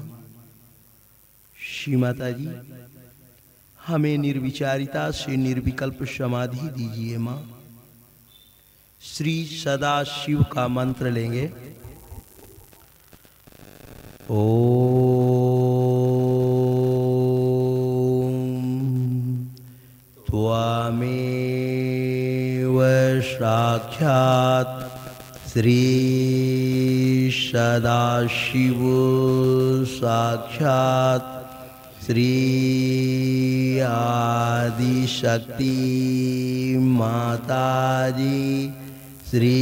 श्री माता जी हमें निर्विचारिता से निर्विकल्प समाधि दीजिए माँ। श्री सदा शिव का मंत्र लेंगे। त्वामेव साक्षात् श्री सदाशिव साक्षात् श्री आदिशक्ति माताजी श्री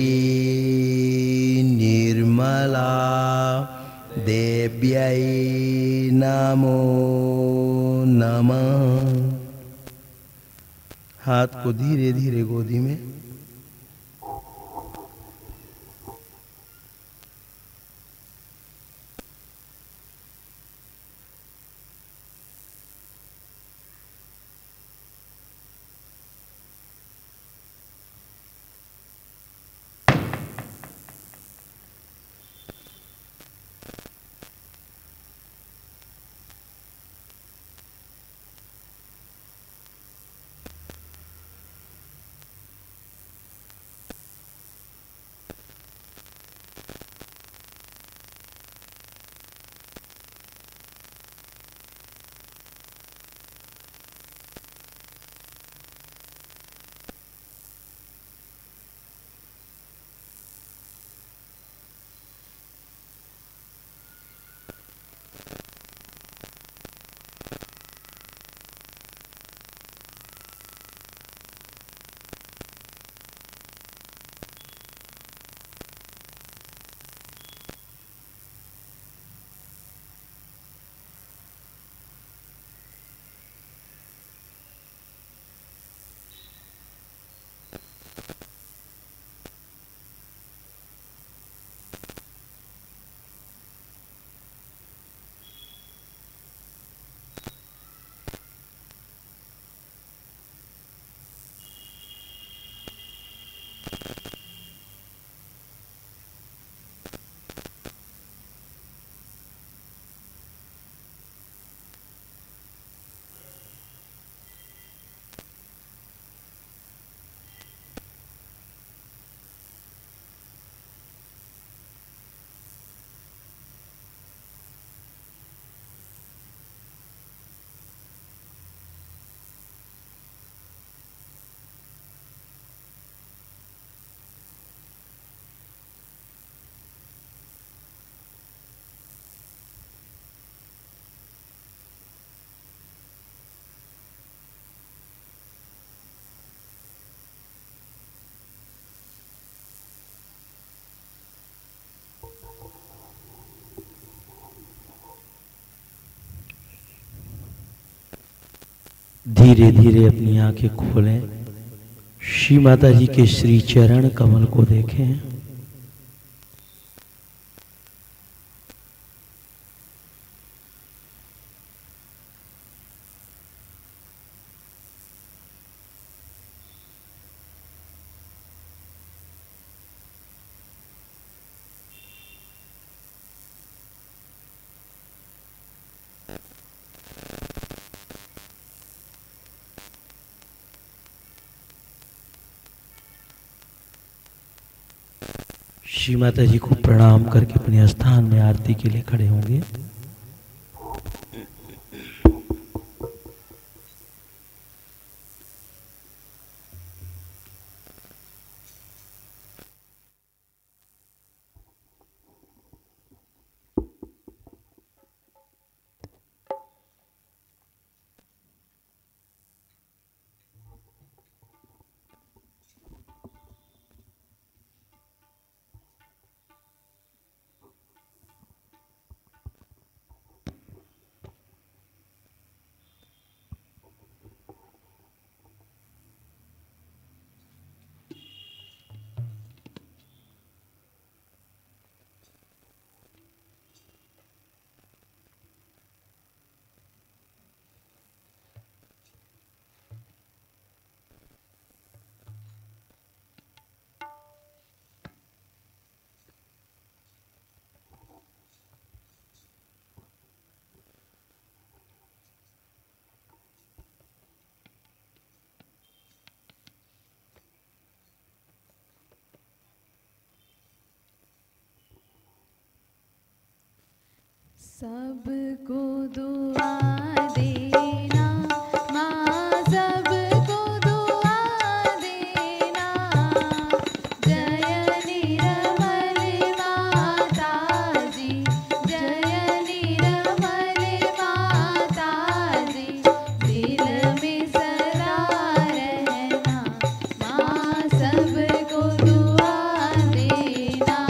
निर्मला देव्यै नमो नमः। हाथ को धीरे धीरे गोदी में धीरे धीरे अपनी आंखें खोलें, श्री माता जी के श्री चरण कमल को देखें। श्री माता जी को प्रणाम करके अपने स्थान में आरती के लिए खड़े होंगे। सबको दुआ देना माँ, सबको दुआ देना। जय निर्मल माता जी, जय निर्मल माता जी। दिल में सदा रहना माँ, सबको दुआ देना,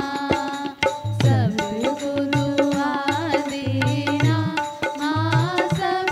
सबको दुआ देना माँ, सब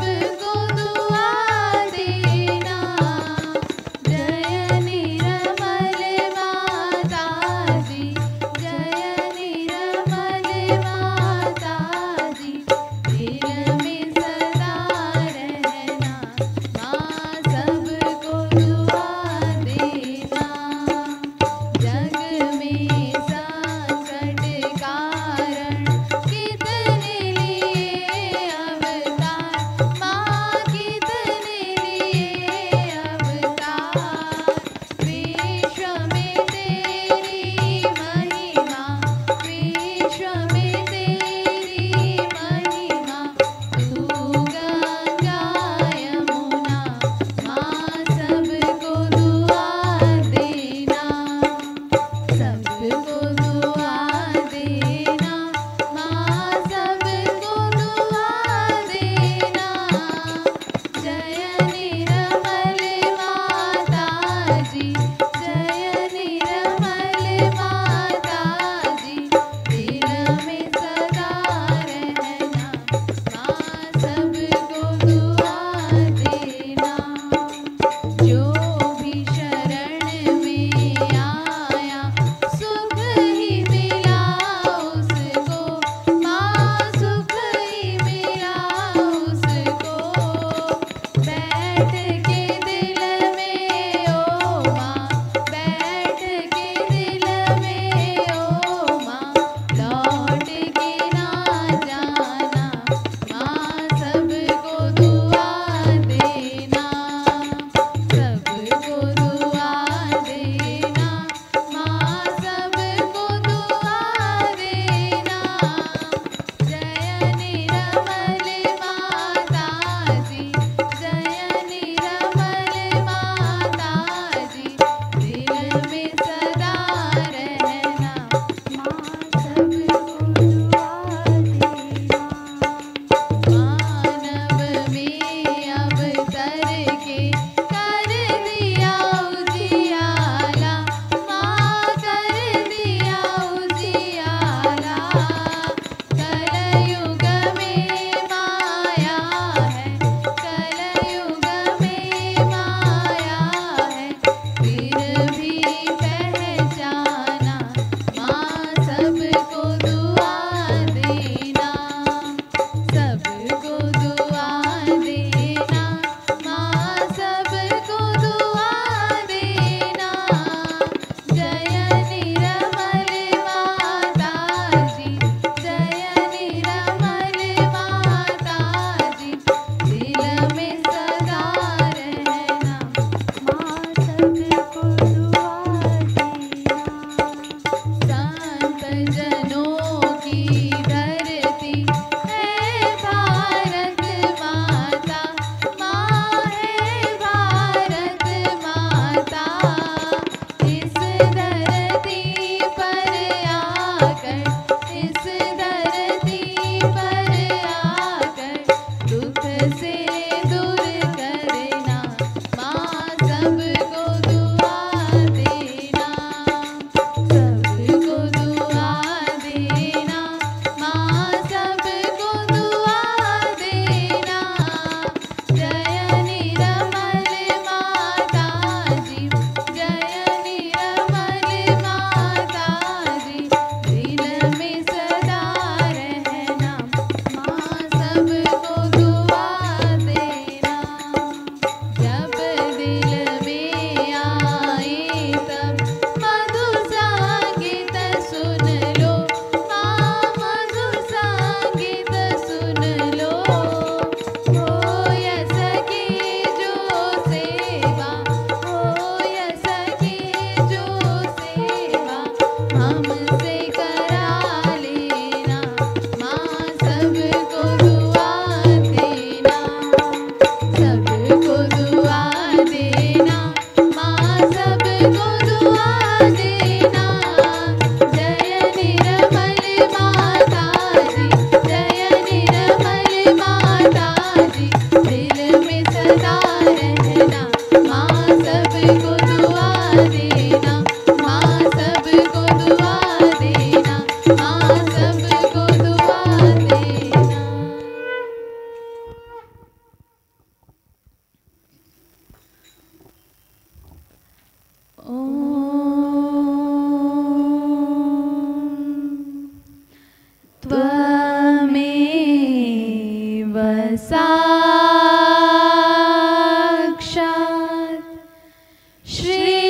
साक्षात् श्री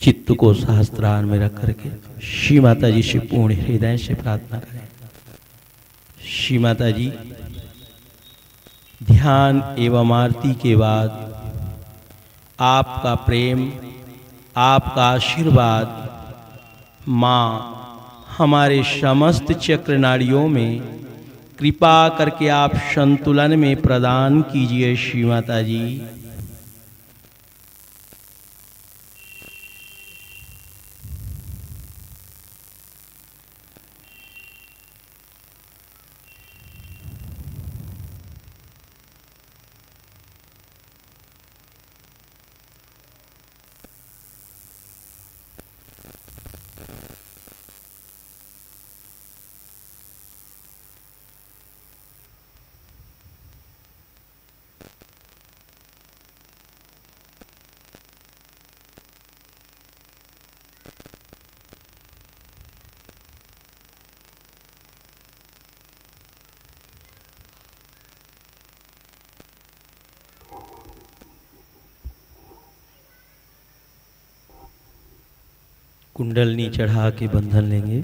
चित्त को सहस्त्रार में रख करके श्री माता जी से पूर्ण हृदय से प्रार्थना करें। श्री माता जी, ध्यान एवं आरती के बाद आपका प्रेम, आपका आशीर्वाद माँ हमारे समस्त चक्र नाड़ियों में कृपा करके आप संतुलन में प्रदान कीजिए। श्री माता जी, कुंडलनी चढ़ा के बंधन लेंगे।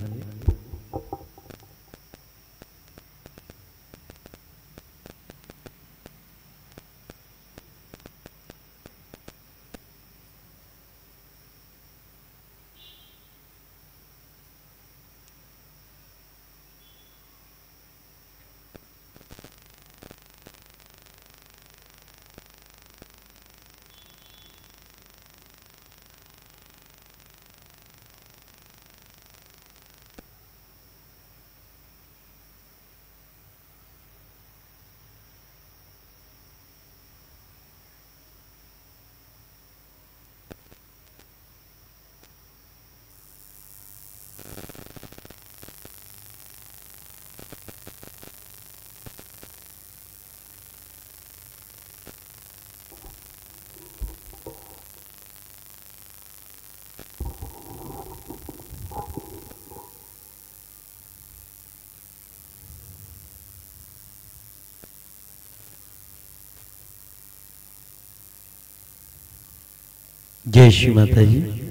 जय श्री माता जी।